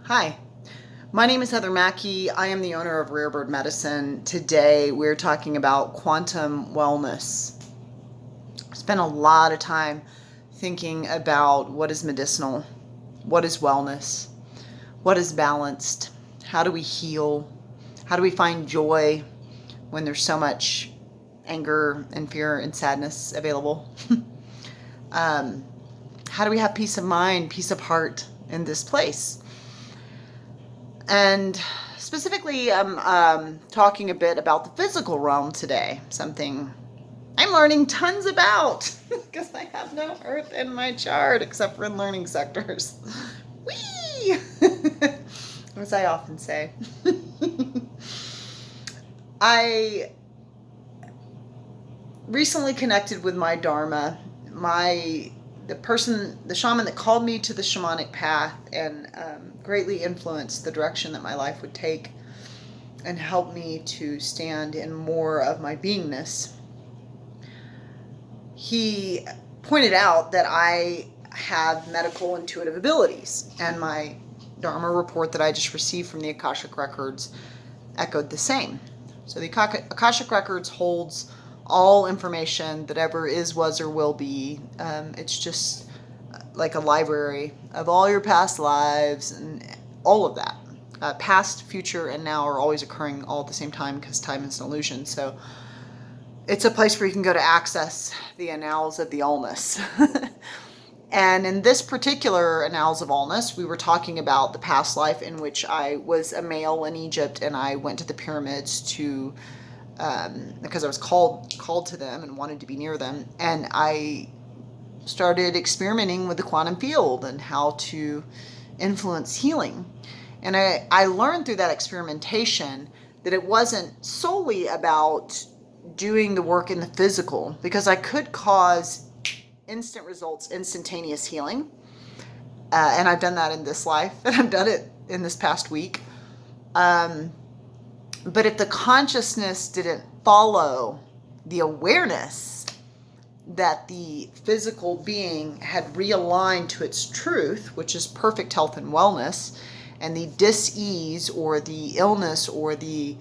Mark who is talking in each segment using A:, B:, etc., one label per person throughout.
A: Hi, my name is Heather Mackey. I am the owner of Rare Bird Medicine. Today we're talking about quantum wellness. I spent a lot of time thinking about what is medicinal, what is wellness, what is balanced, how do we heal, how do we find joy when there's so much anger and fear and sadness available. How do we have peace of mind, peace of heart in this place? And specifically, I'm talking a bit about the physical realm today, something I'm learning tons about because I have no earth in my chart except for in learning sectors. Whee! As I often say. I recently connected with my Dharma, the shaman that called me to the shamanic path and greatly influenced the direction that my life would take and helped me to stand in more of my beingness. He pointed out that I have medical intuitive abilities, and my Dharma report that I just received from the Akashic Records echoed the same. So the Akashic Records holds all information that ever is, was, or will be. It's just like a library of all your past lives and all of that. Past, future, and now are always occurring all at the same time because time is an illusion. So it's a place where you can go to access the annals of the allness. And in this particular annals of allness, we were talking about the past life in which I was a male in Egypt and I went to the pyramids to because I was called to them and wanted to be near them, and I started experimenting with the quantum field and how to influence healing. And I learned through that experimentation that it wasn't solely about doing the work in the physical, because I could cause instant results, instantaneous healing, and I've done that in this life, and I've done it in this past week. But if the consciousness didn't follow the awareness that the physical being had realigned to its truth, which is perfect health and wellness, and the dis-ease or the illness or the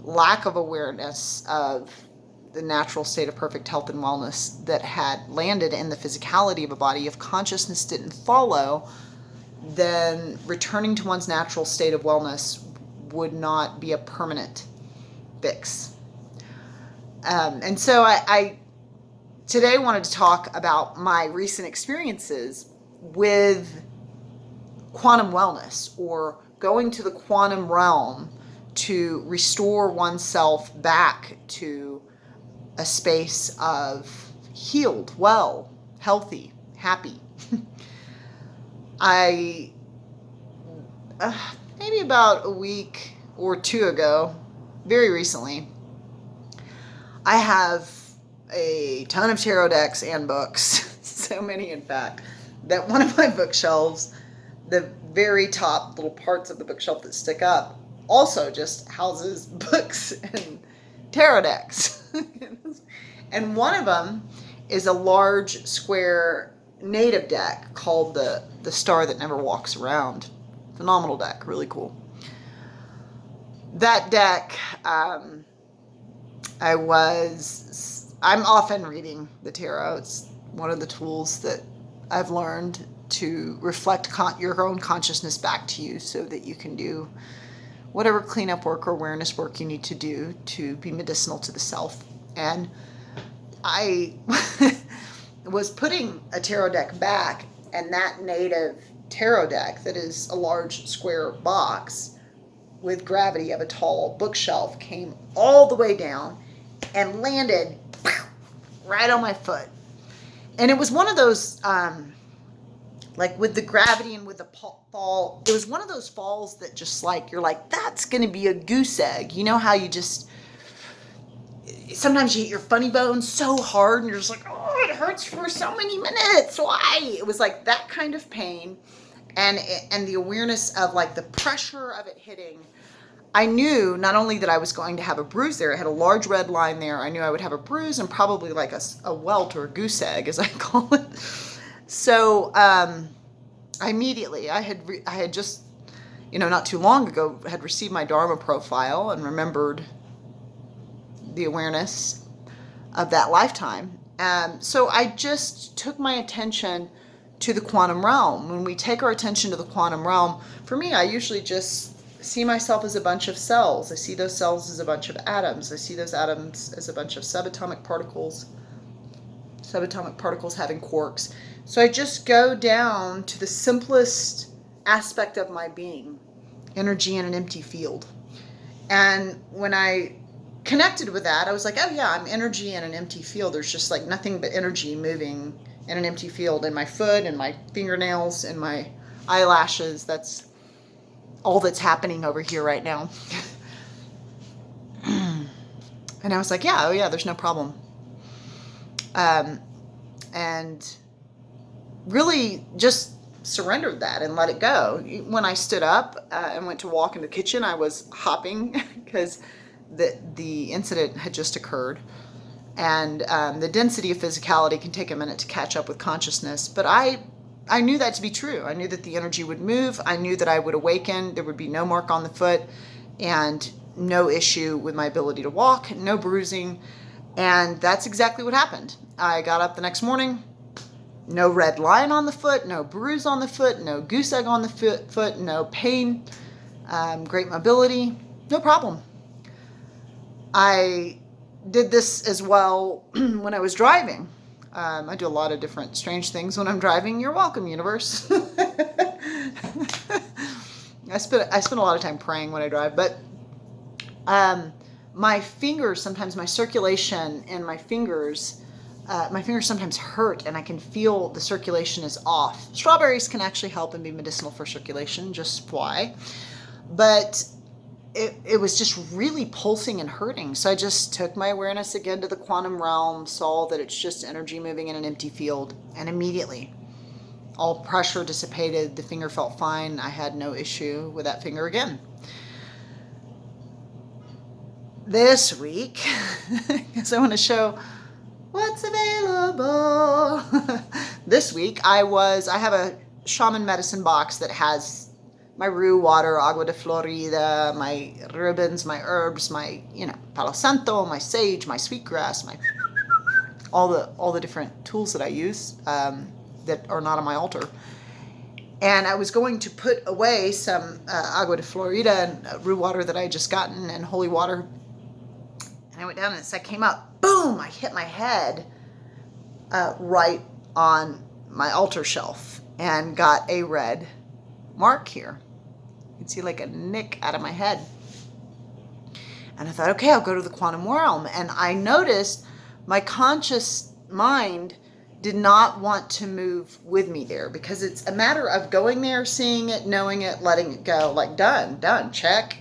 A: lack of awareness of the natural state of perfect health and wellness that had landed in the physicality of a body, if consciousness didn't follow, then returning to one's natural state of wellness would not be a permanent fix. And so I today wanted to talk about my recent experiences with quantum wellness, or going to the quantum realm to restore oneself back to a space of healed, well, healthy, happy. I maybe about a week or two ago, very recently, I have a ton of tarot decks and books, so many in fact, that one of my bookshelves, the very top little parts of the bookshelf that stick up, also just houses books and tarot decks. And one of them is a large square native deck called the Star That Never Walks Around. Phenomenal deck, really cool. That deck, I'm often reading the tarot. It's one of the tools that I've learned to reflect your own consciousness back to you so that you can do whatever cleanup work or awareness work you need to do to be medicinal to the self. And I was putting a tarot deck back, and that native tarot deck that is a large square box with gravity of a tall bookshelf came all the way down and landed right on my foot. And it was one of those, like with the gravity and with the fall, it was one of those falls that just like, you're like, that's going to be a goose egg. You know how you just, sometimes you hit your funny bone so hard and you're just like, oh, it hurts for so many minutes. Why? It was like that kind of pain. And the awareness of like the pressure of it hitting, I knew not only that I was going to have a bruise there, it had a large red line there. I knew I would have a bruise and probably like a welt or a goose egg, as I call it. So I had just, not too long ago, had received my Dharma profile and remembered the awareness of that lifetime. So I just took my attention to the quantum realm. When we take our attention to the quantum realm, for me, I usually just see myself as a bunch of cells. I see those cells as a bunch of atoms. I see those atoms as a bunch of subatomic particles having quarks. So I just go down to the simplest aspect of my being, energy in an empty field. And when I connected with that, I was like, oh yeah, I'm energy in an empty field. There's just like nothing but energy moving in an empty field in my foot and my fingernails and my eyelashes. That's all that's happening over here right now. And I was like, yeah, oh yeah, there's no problem. And really just surrendered that and let it go. When I stood up and went to walk in the kitchen, I was hopping because the incident had just occurred. And the density of physicality can take a minute to catch up with consciousness. But I knew that to be true. I knew that the energy would move. I knew that I would awaken. There would be no mark on the foot and no issue with my ability to walk, no bruising. And that's exactly what happened. I got up the next morning, no red line on the foot, no bruise on the foot, no goose egg on the foot, no pain, great mobility, no problem. I did this as well when I was driving. I do a lot of different strange things when I'm driving. You're welcome, universe. I spend a lot of time praying when I drive, but my fingers, sometimes my circulation in my fingers sometimes hurt, and I can feel the circulation is off. Strawberries can actually help and be medicinal for circulation, just why. But it was just really pulsing and hurting. So I just took my awareness again to the quantum realm, saw that it's just energy moving in an empty field, and immediately all pressure dissipated. The finger felt fine. I had no issue with that finger again. This week, because I want to show what's available. This week, I have a shaman medicine box that has my rue water, agua de Florida, my ribbons, my herbs, my, palo santo, my sage, my sweetgrass, my all the different tools that I use that are not on my altar. And I was going to put away some agua de Florida and rue water that I had just gotten and holy water. And I went down and as I came up, boom, I hit my head right on my altar shelf and got a red mark here. You can see like a nick out of my head. And I thought, okay, I'll go to the quantum realm. And I noticed my conscious mind did not want to move with me there because it's a matter of going there, seeing it, knowing it, letting it go, like done, check,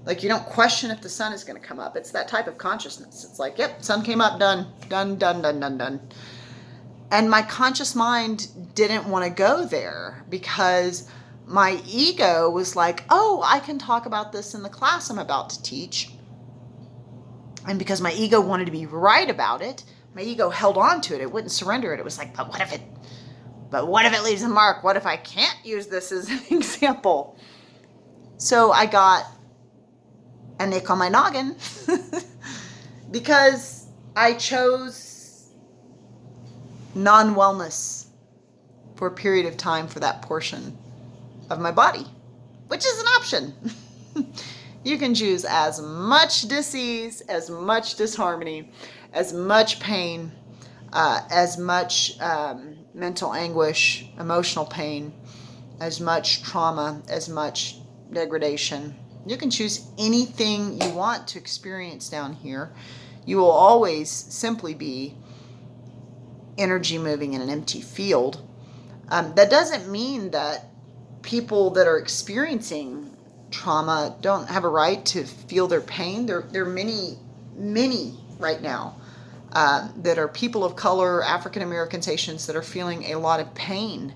A: Like you don't question if the sun is going to come up. It's that type of consciousness. It's like, yep, sun came up, done. And my conscious mind didn't want to go there because my ego was like, oh, I can talk about this in the class I'm about to teach. And because my ego wanted to be right about it, my ego held on to it. It wouldn't surrender it. It was like, but what if it leaves a mark? What if I can't use this as an example? So I got a nick on my noggin because I chose non-wellness for a period of time for that portion of my body, which is an option. You can choose as much dis-ease, as much disharmony, as much pain, as much mental anguish, emotional pain, as much trauma, as much degradation. You can choose anything you want to experience down here. You will always simply be energy moving in an empty field. That doesn't mean that people that are experiencing trauma don't have a right to feel their pain. There are many right now that are people of color, African Americans, Haitians, that are feeling a lot of pain.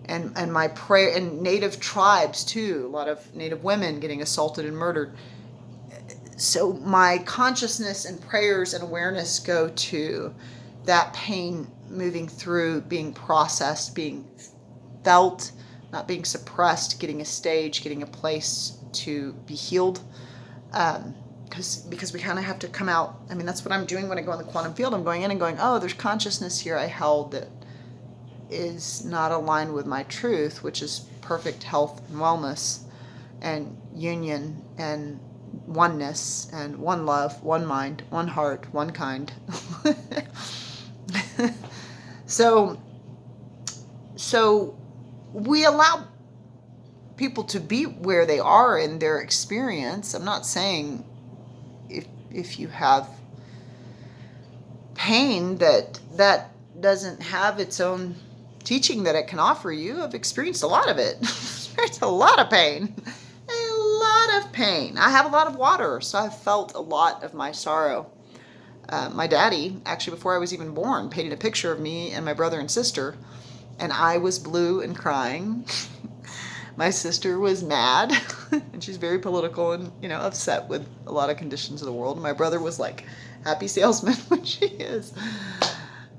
A: And my prayer, and Native tribes too, a lot of Native women getting assaulted and murdered. So my consciousness and prayers and awareness go to that pain moving through, being processed, being felt, not being suppressed, getting a stage, getting a place to be healed. Because we kind of have to come out. I mean, that's what I'm doing when I go in the quantum field. I'm going in and going, oh, there's consciousness here I held that is not aligned with my truth, which is perfect health and wellness and union and oneness and one love, one mind, one heart, one kind. So we allow people to be where they are in their experience. I'm not saying if you have pain that doesn't have its own teaching that it can offer you. I've experienced a lot of it. Experienced a lot of pain. A lot of pain. I have a lot of water, so I've felt a lot of my sorrow. My daddy, actually before I was even born, painted a picture of me and my brother and sister, and I was blue and crying. My sister was mad, and she's very political and, upset with a lot of conditions of the world. And my brother was like happy salesman, which he is.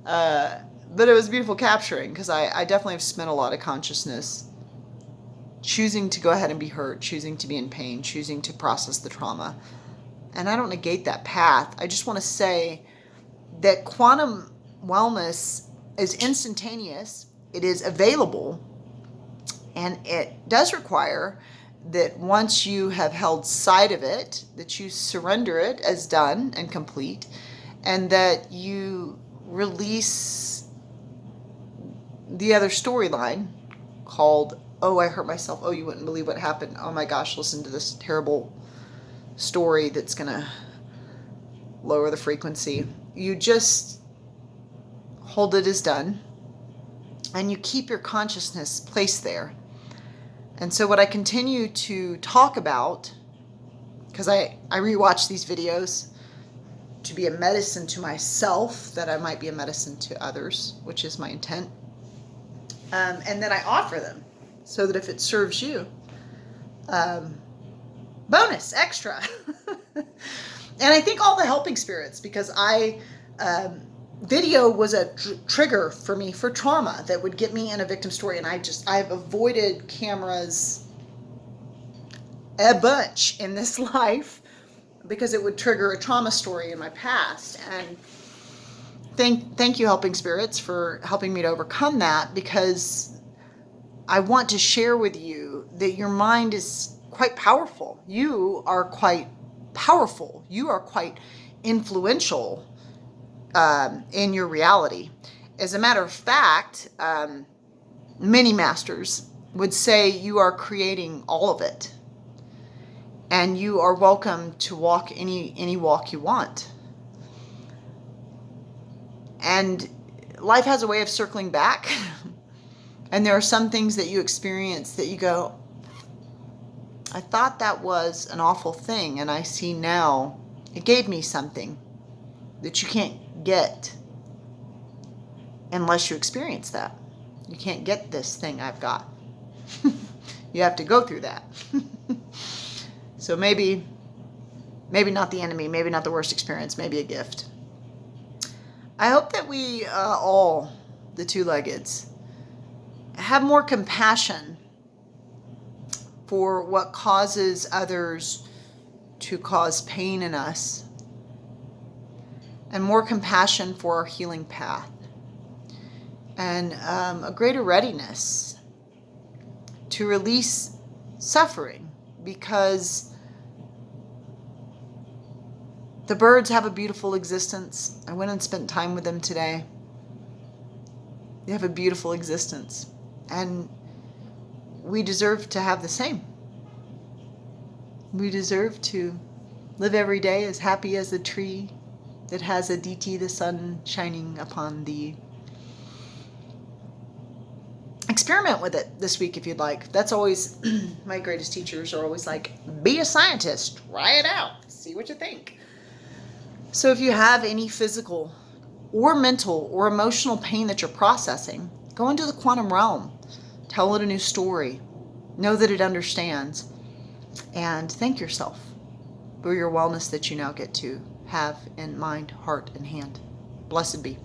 A: But it was beautiful capturing, because I definitely have spent a lot of consciousness choosing to go ahead and be hurt, choosing to be in pain, choosing to process the trauma. And I don't negate that path. I just want to say that quantum wellness is instantaneous. It is available. And it does require that once you have held sight of it, that you surrender it as done and complete, and that you release the other storyline called, oh, I hurt myself. Oh, you wouldn't believe what happened. Oh my gosh, listen to this terrible story that's going to lower the frequency. You just hold it as done, and you keep your consciousness placed there. And so what I continue to talk about, because I rewatch these videos to be a medicine to myself, that I might be a medicine to others, which is my intent. And then I offer them so that if it serves you, bonus, extra. And I thank all the helping spirits, because video was a trigger for me for trauma that would get me in a victim story. And I've avoided cameras a bunch in this life because it would trigger a trauma story in my past. And thank you, helping spirits, for helping me to overcome that, because I want to share with you that your mind is quite powerful. You are quite powerful. You are quite influential in your reality. As a matter of fact, many masters would say you are creating all of it, and you are welcome to walk any walk you want. And life has a way of circling back, and there are some things that you experience that you go, I thought that was an awful thing, and I see now it gave me something that you can't get unless you experience that. You can't get this thing I've got. You have to go through that. So maybe not the enemy, maybe not the worst experience, maybe a gift. I hope that we all, the two-leggeds, have more compassion for what causes others to cause pain in us, and more compassion for our healing path, and a greater readiness to release suffering, because the birds have a beautiful existence. I went and spent time with them today. They have a beautiful existence, and we deserve to have the same. We deserve to live every day as happy as a tree that has Aditi, the sun, shining upon thee. Experiment with it this week if you'd like. That's always, my greatest teachers are always like, be a scientist, try it out, see what you think. So if you have any physical or mental or emotional pain that you're processing, go into the quantum realm, tell it a new story, know that it understands, and thank yourself for your wellness that you now get to have in mind, heart, and hand. Blessed be.